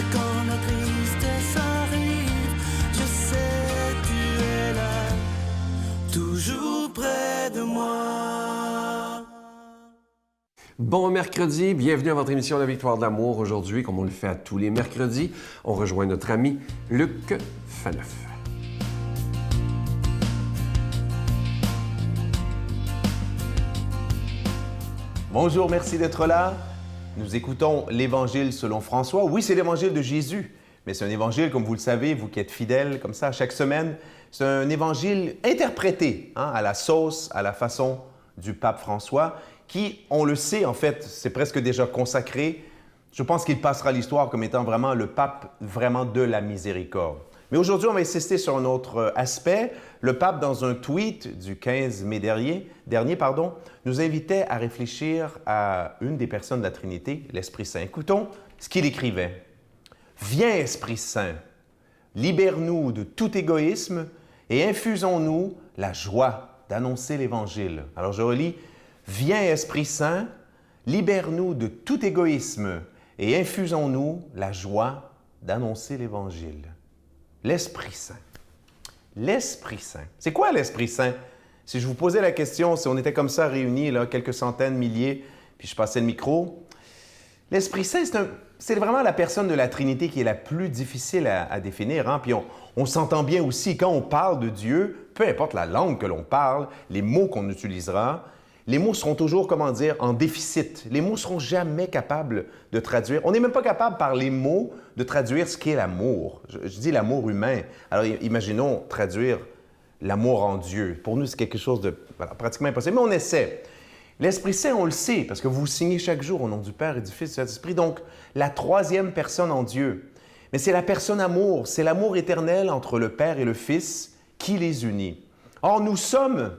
Et quand la tristesse arrive, je sais tu es là, toujours près de moi. Bon mercredi, bienvenue à votre émission La Victoire de l'amour. Aujourd'hui, comme on le fait à tous les mercredis, on rejoint notre ami Luc Faneuf. Bonjour, merci d'être là. Nous écoutons l'Évangile selon François. Oui, c'est l'Évangile de Jésus, mais c'est un Évangile, comme vous le savez, vous qui êtes fidèles comme ça chaque semaine, c'est un Évangile interprété à la sauce, à la façon du pape François, qui, on le sait, en fait, c'est presque déjà consacré. Je pense qu'il passera à l'histoire comme étant vraiment le pape vraiment de la miséricorde. Mais aujourd'hui, on va insister sur un autre aspect. Le pape, dans un tweet du 15 mai dernier, nous invitait à réfléchir à une des personnes de la Trinité, l'Esprit Saint. Écoutons ce qu'il écrivait. « Viens, Esprit Saint, libère-nous de tout égoïsme et infusons-nous la joie d'annoncer l'Évangile. » Alors je relis. « Viens, Esprit Saint, libère-nous de tout égoïsme et infusons-nous la joie d'annoncer l'Évangile. » L'Esprit Saint. L'Esprit Saint. C'est quoi l'Esprit Saint? Si je vous posais la question, si on était comme ça réunis, là, quelques centaines, milliers, puis je passais le micro, l'Esprit Saint, c'est vraiment la personne de la Trinité qui est la plus difficile à définir. Puis on s'entend bien aussi, quand on parle de Dieu, peu importe la langue que l'on parle, les mots qu'on utilisera, les mots seront toujours, en déficit. Les mots ne seront jamais capables de traduire. On n'est même pas capable, par les mots, de traduire ce qu'est l'amour. Je dis l'amour humain. Alors, imaginons traduire l'amour en Dieu. Pour nous, c'est quelque chose de pratiquement impossible, mais on essaie. L'Esprit Saint, on le sait, parce que vous signez chaque jour au nom du Père et du Fils et du Saint-Esprit, donc la troisième personne en Dieu. Mais c'est la personne amour, c'est l'amour éternel entre le Père et le Fils qui les unit. Or, nous sommes,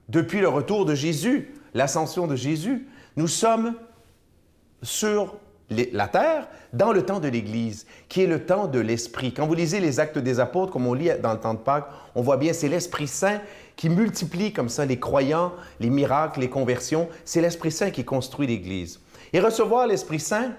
depuis le retour de Jésus, l'ascension de Jésus, nous sommes sur la terre dans le temps de l'Église, qui est le temps de l'Esprit. Quand vous lisez les Actes des Apôtres, comme on lit dans le temps de Pâques, on voit bien, c'est l'Esprit Saint qui multiplie comme ça les croyants, les miracles, les conversions. C'est l'Esprit Saint qui construit l'Église. Et recevoir l'Esprit Saint,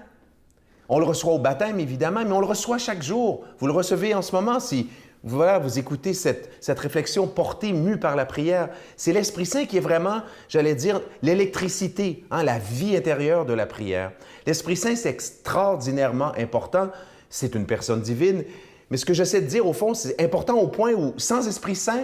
on le reçoit au baptême, évidemment, mais on le reçoit chaque jour. Vous le recevez en ce moment si vous écoutez cette réflexion portée, mue par la prière. C'est l'Esprit Saint qui est vraiment, j'allais dire, l'électricité, la vie intérieure de la prière. L'Esprit Saint, c'est extraordinairement important. C'est une personne divine. Mais ce que j'essaie de dire, au fond, c'est important au point où, sans Esprit Saint,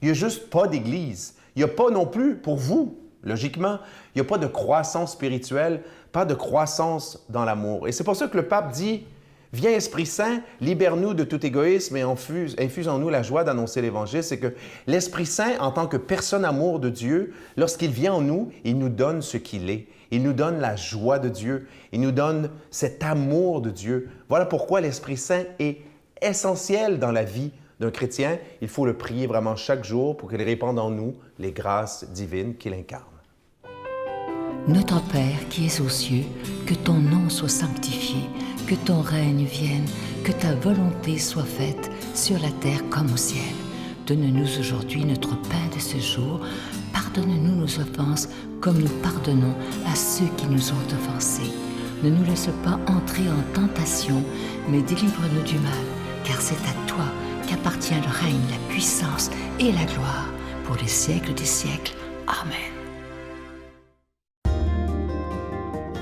il n'y a juste pas d'Église. Il n'y a pas non plus, pour vous, logiquement, il n'y a pas de croissance spirituelle, pas de croissance dans l'amour. Et c'est pour ça que le pape dit: « Viens, Esprit Saint, libère-nous de tout égoïsme et infuse-en-nous la joie d'annoncer l'Évangile. » C'est que l'Esprit Saint, en tant que personne amour de Dieu, lorsqu'il vient en nous, il nous donne ce qu'il est. Il nous donne la joie de Dieu. Il nous donne cet amour de Dieu. Voilà pourquoi l'Esprit Saint est essentiel dans la vie d'un chrétien. Il faut le prier vraiment chaque jour pour qu'il répande en nous les grâces divines qu'il incarne. Notre Père qui es aux cieux, que ton nom soit sanctifié, que ton règne vienne, que ta volonté soit faite sur la terre comme au ciel. Donne-nous aujourd'hui notre pain de ce jour. Pardonne-nous nos offenses comme nous pardonnons à ceux qui nous ont offensés. Ne nous laisse pas entrer en tentation, mais délivre-nous du mal, car c'est à toi qu'appartient le règne, la puissance et la gloire pour les siècles des siècles. Amen.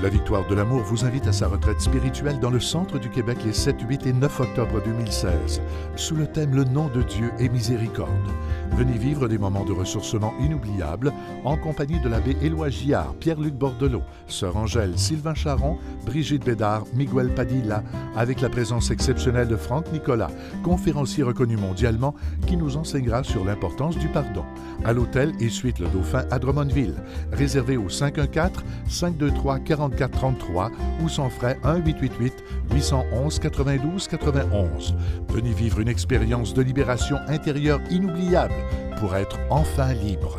La Victoire de l'amour vous invite à sa retraite spirituelle dans le centre du Québec les 7, 8 et 9 octobre 2016, sous le thème « Le nom de Dieu est miséricorde ». Venez vivre des moments de ressourcement inoubliables en compagnie de l'abbé Éloi Giard, Pierre-Luc Bordelot, Sœur Angèle, Sylvain Charon, Brigitte Bédard, Miguel Padilla, avec la présence exceptionnelle de Franck Nicolas, conférencier reconnu mondialement, qui nous enseignera sur l'importance du pardon. À l'hôtel et suite Le Dauphin à Drummondville. Réservé au 514-523-4433 ou sans frais 1-888-811-92-91. Venez vivre une expérience de libération intérieure inoubliable pour être enfin libre.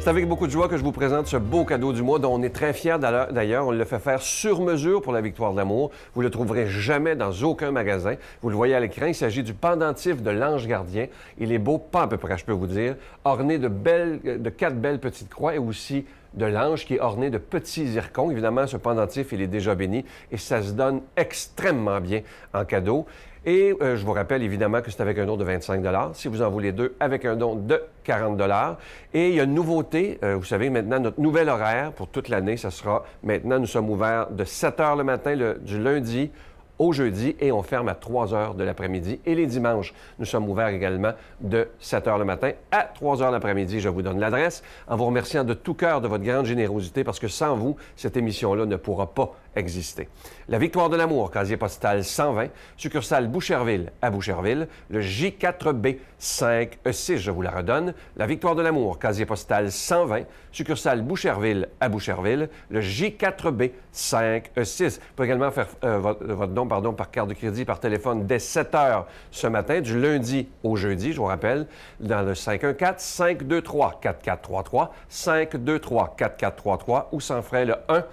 C'est avec beaucoup de joie que je vous présente ce beau cadeau du mois dont on est très fiers d'ailleurs. On le fait faire sur mesure pour la Victoire de l'amour. Vous ne le trouverez jamais dans aucun magasin. Vous le voyez à l'écran, il s'agit du pendentif de l'ange gardien. Il est beau, pas à peu près, je peux vous dire, orné de 4 belles petites croix et aussi de l'ange qui est orné de petits zircons. Évidemment, ce pendentif, il est déjà béni et ça se donne extrêmement bien en cadeau. Et je vous rappelle évidemment que c'est avec un don de 25 $. Si vous en voulez deux, avec un don de 40 $. Et il y a une nouveauté. Vous savez, maintenant, notre nouvel horaire pour toute l'année, ça sera maintenant, nous sommes ouverts de 7 h le matin, du lundi au jeudi, et on ferme à 3 h de l'après-midi. Et les dimanches, nous sommes ouverts également de 7 h le matin à 3 h l'après-midi. Je vous donne l'adresse en vous remerciant de tout cœur de votre grande générosité parce que sans vous, cette émission-là ne pourra pas exister. La Victoire de l'amour, casier postal 120, succursale Boucherville à Boucherville, le J4B 5E6, je vous la redonne. La Victoire de l'amour, casier postal 120, succursale Boucherville à Boucherville, le J4B 5E6. Vous pouvez également faire votre don par carte de crédit par téléphone dès 7 h ce matin, du lundi au jeudi, je vous rappelle, dans le 514-523-4433, 523-4433 ou sans frais le 1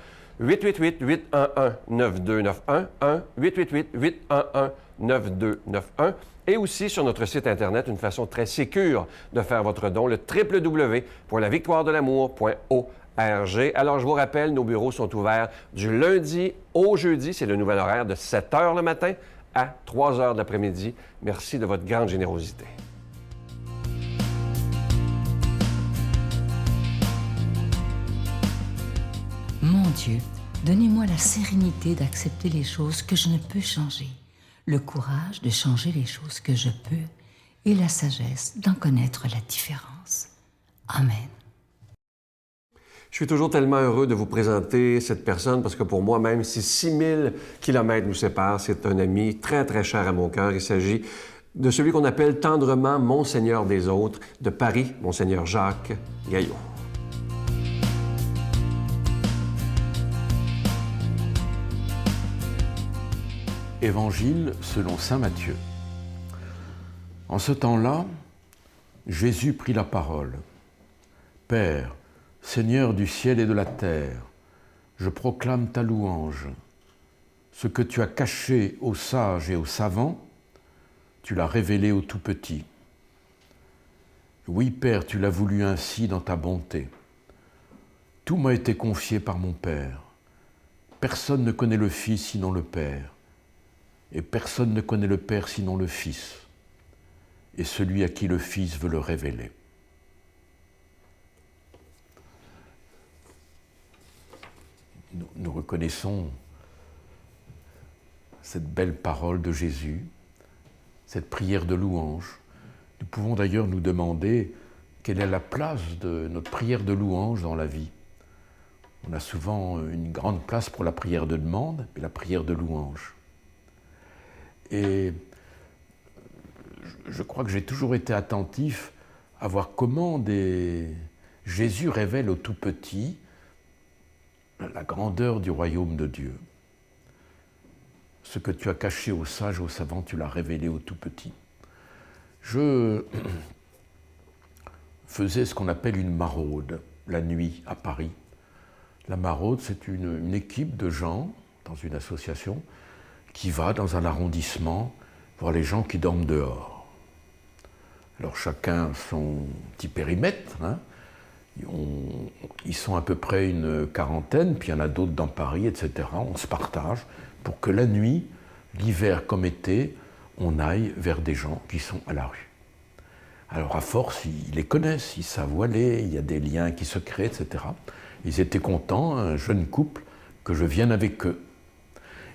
888-811-9291, 1-888-811-9291, et aussi sur notre site Internet, une façon très sécure de faire votre don, le www.lavictoiredelamour.org. Alors, je vous rappelle, nos bureaux sont ouverts du lundi au jeudi, c'est le nouvel horaire, de 7 h le matin à 3 h de l'après-midi. Merci de votre grande générosité. Mon Dieu, donnez-moi la sérénité d'accepter les choses que je ne peux changer, le courage de changer les choses que je peux et la sagesse d'en connaître la différence. Amen. Je suis toujours tellement heureux de vous présenter cette personne parce que pour moi, même si 6000 kilomètres nous séparent, c'est un ami très, très cher à mon cœur. Il s'agit de celui qu'on appelle tendrement Monseigneur des autres, de Paris, Monseigneur Jacques Gaillot. Évangile selon saint Matthieu. En ce temps-là, Jésus prit la parole. « Père, Seigneur du ciel et de la terre, je proclame ta louange. Ce que tu as caché aux sages et aux savants, tu l'as révélé aux tout-petits. Oui, Père, tu l'as voulu ainsi dans ta bonté. Tout m'a été confié par mon Père. Personne ne connaît le Fils sinon le Père. Et personne ne connaît le Père sinon le Fils, et celui à qui le Fils veut le révéler. » Nous reconnaissons cette belle parole de Jésus, cette prière de louange. Nous pouvons d'ailleurs nous demander quelle est la place de notre prière de louange dans la vie. On a souvent une grande place pour la prière de demande et la prière de louange. Et je crois que j'ai toujours été attentif à voir comment Jésus révèle aux tout-petits la grandeur du royaume de Dieu. Ce que tu as caché aux sages et aux savants, tu l'as révélé aux tout-petits. Je faisais ce qu'on appelle une maraude, la nuit à Paris. La maraude, c'est une équipe de gens dans une association qui va dans un arrondissement voir les gens qui dorment dehors. Alors chacun son petit périmètre, hein. Ils sont à peu près une quarantaine, puis il y en a d'autres dans Paris, etc. On se partage pour que la nuit, l'hiver comme été, on aille vers des gens qui sont à la rue. Alors à force, ils les connaissent, ils savent où aller, il y a des liens qui se créent, etc. Ils étaient contents, un jeune couple, que je vienne avec eux.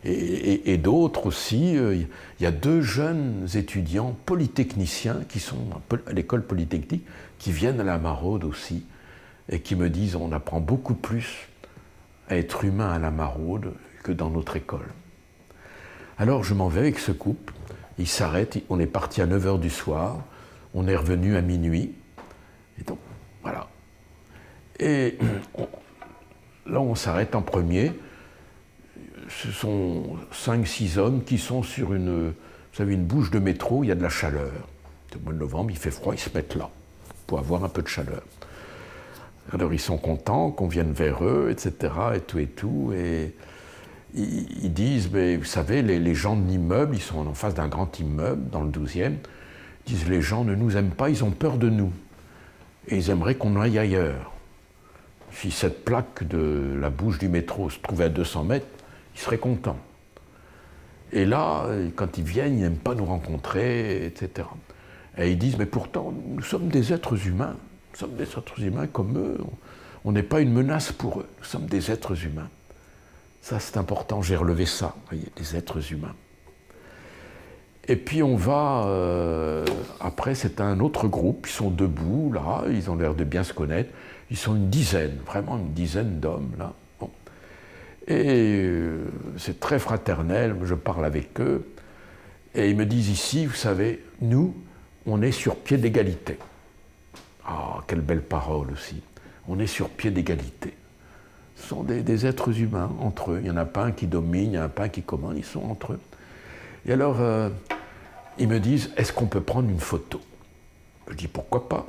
Et d'autres aussi, il y a 2 jeunes étudiants polytechniciens qui sont à l'école polytechnique, qui viennent à la maraude aussi, et qui me disent on apprend beaucoup plus à être humain à la maraude que dans notre école. Alors je m'en vais avec ce couple, ils s'arrêtent, on est parti à 9 h du soir, on est revenu à minuit, et donc voilà. Et là on s'arrête en premier. Ce sont 5-6 hommes qui sont sur vous savez, une bouche de métro, il y a de la chaleur. C'est au mois de novembre, il fait froid, ils se mettent là pour avoir un peu de chaleur. Alors ils sont contents qu'on vienne vers eux, etc. et tout. Et ils disent, mais vous savez, les gens de l'immeuble, ils sont en face d'un grand immeuble, dans le 12e, ils disent, les gens ne nous aiment pas, ils ont peur de nous. Et ils aimeraient qu'on aille ailleurs. si cette plaque de la bouche du métro se trouvait à 200 mètres, ils seraient contents. Et là, quand ils viennent, ils n'aiment pas nous rencontrer, etc. Et ils disent, mais pourtant, nous sommes des êtres humains. Nous sommes des êtres humains comme eux. On n'est pas une menace pour eux. Nous sommes des êtres humains. Ça, c'est important. J'ai relevé ça, vous voyez, des êtres humains. Et puis on va, après c'est un autre groupe, ils sont debout là, ils ont l'air de bien se connaître, ils sont une dizaine, vraiment une dizaine d'hommes là. Bon. Et c'est très fraternel, je parle avec eux, et ils me disent ici, vous savez, nous, on est sur pied d'égalité. Ah, quelle belle parole aussi, on est sur pied d'égalité. Ce sont des êtres humains entre eux, il n'y en a pas un qui domine, il n'y en a pas un qui commande, ils sont entre eux. Et alors, ils me disent, est-ce qu'on peut prendre une photo? Je dis, pourquoi pas?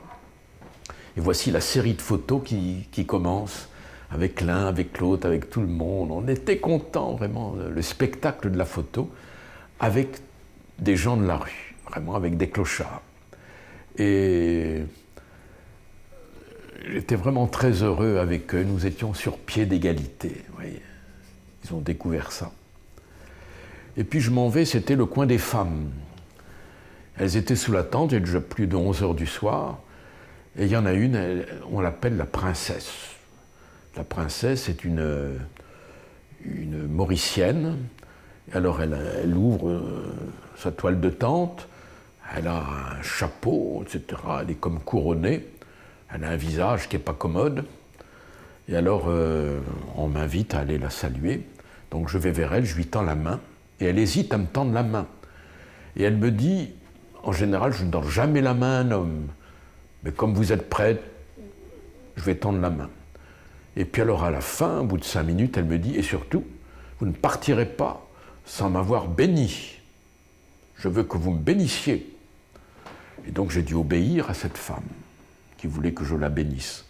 Et voici la série de photos qui commence, avec l'un, avec l'autre, avec tout le monde. On était contents, vraiment, le spectacle de la photo, avec des gens de la rue, vraiment avec des clochards. Et j'étais vraiment très heureux avec eux, nous étions sur pied d'égalité, vous voyez. Ils ont découvert ça. Et puis je m'en vais, c'était le coin des femmes. Elles étaient sous la tente, il est déjà plus de 11 heures du soir, et il y en a une, on l'appelle la princesse. La princesse est une Mauricienne, alors elle ouvre sa toile de tente, elle a un chapeau, etc., elle est comme couronnée, elle a un visage qui n'est pas commode, et alors on m'invite à aller la saluer, donc je vais vers elle, je lui tends la main, et elle hésite à me tendre la main. Et elle me dit, en général, je ne donne jamais la main à un homme, mais comme vous êtes prête, je vais tendre la main. Et puis alors à la fin, au bout de 5 minutes, elle me dit, et surtout, vous ne partirez pas sans m'avoir béni. Je veux que vous me bénissiez. Et donc j'ai dû obéir à cette femme qui voulait que je la bénisse.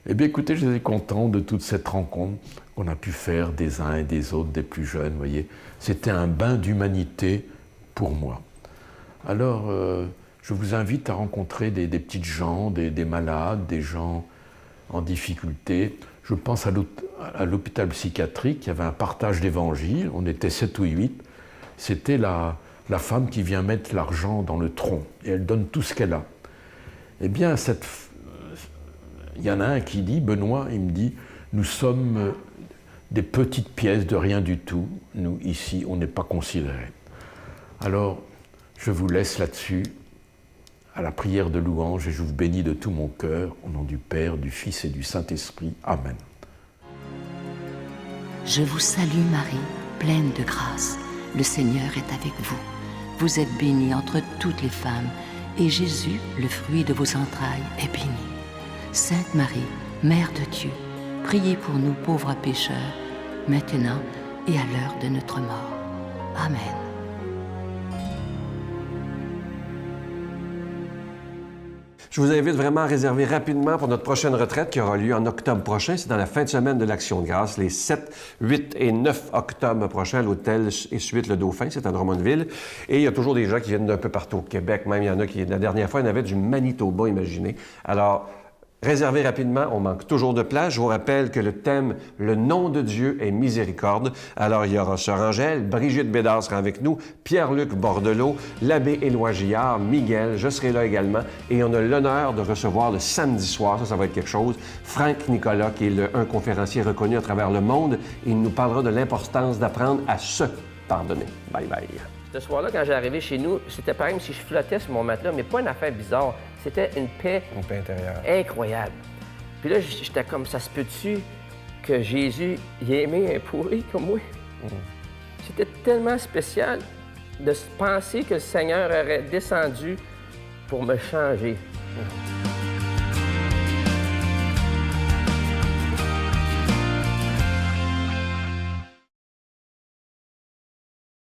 Eh bien écoutez, je suis content de toute cette rencontre qu'on a pu faire des uns et des autres, des plus jeunes, vous voyez. C'était un bain d'humanité pour moi. Alors, je vous invite à rencontrer des petites gens, des malades, des gens en difficulté. Je pense à l'hôpital psychiatrique, il y avait un partage d'évangiles, on était 7 ou 8. C'était la femme qui vient mettre l'argent dans le tronc, et elle donne tout ce qu'elle a. Eh bien, il y en a un qui dit, Benoît, il me dit, nous sommes des petites pièces de rien du tout, nous, ici, on n'est pas considérés. Alors, je vous laisse là-dessus, à la prière de louange, et je vous bénis de tout mon cœur, au nom du Père, du Fils et du Saint-Esprit. Amen. Je vous salue Marie, pleine de grâce. Le Seigneur est avec vous. Vous êtes bénie entre toutes les femmes, et Jésus, le fruit de vos entrailles, est béni. Sainte Marie, Mère de Dieu, priez pour nous pauvres pécheurs, maintenant et à l'heure de notre mort. Amen. Je vous invite vraiment à réserver rapidement pour notre prochaine retraite qui aura lieu en octobre prochain. C'est dans la fin de semaine de l'Action de grâce, les 7, 8 et 9 octobre prochains à l'hôtel et suite Le Dauphin, c'est à Drummondville. Et il y a toujours des gens qui viennent d'un peu partout au Québec. Même il y en a qui, la dernière fois, il y en avait du Manitoba, imaginez. Alors, réservez rapidement, on manque toujours de place. Je vous rappelle que le thème « Le nom de Dieu est miséricorde ». Alors, il y aura Sœur Angèle, Brigitte Bédard sera avec nous, Pierre-Luc Bordelot, l'abbé Éloi Gillard, Miguel, je serai là également. Et on a l'honneur de recevoir le samedi soir, ça va être quelque chose, Franck Nicolas, qui est un conférencier reconnu à travers le monde. Il nous parlera de l'importance d'apprendre à se pardonner. Bye bye. Ce soir-là, quand j'ai arrivé chez nous, c'était pareil comme si je flottais sur mon matelas, mais pas une affaire bizarre. C'était une paix incroyable. Puis là, j'étais comme, ça se peut-tu que Jésus il ait aimé un pourri comme moi? C'était tellement spécial de penser que le Seigneur aurait descendu pour me changer.